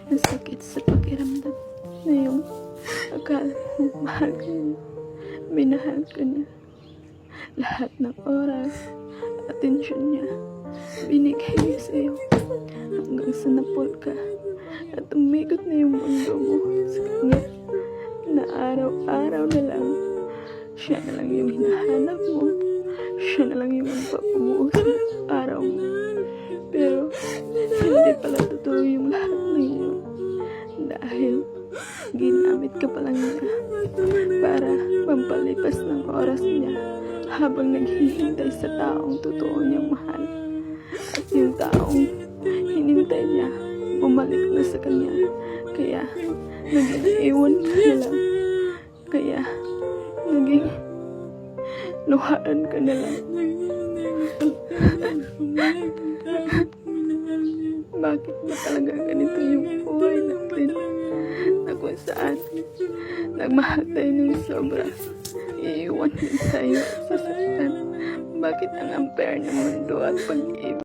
Ang sakit sa pakiramdam na yung akala mo mahal ka niya, minahal ka niya. Lahat ng oras, atensyon niya, binigay niya sa'yo hanggang sa napul ka at umikot na yung mundo mo sa kanya na araw-araw na lang siya na lang yung hinahanap mo, siya na lang yung magpapumuo sa araw mo. Pero hindi pala totoo yung lahat ng yun dahil ginamit ka pa lang niya para pampalipas ng oras niya habang naghihintay sa taong totoo niyang mahal. At yung taong hinintay niya bumalik na sa kanya, kaya naging iwan ka na lang, kaya naging luhaan ka na lang. Bakit ba talaga ganito yung buhay natin na kung saan nagmahal tayo ng sobra, iiwan din tayo at sasaktan? Bakit ang unfair ng mundo at pag-ibig?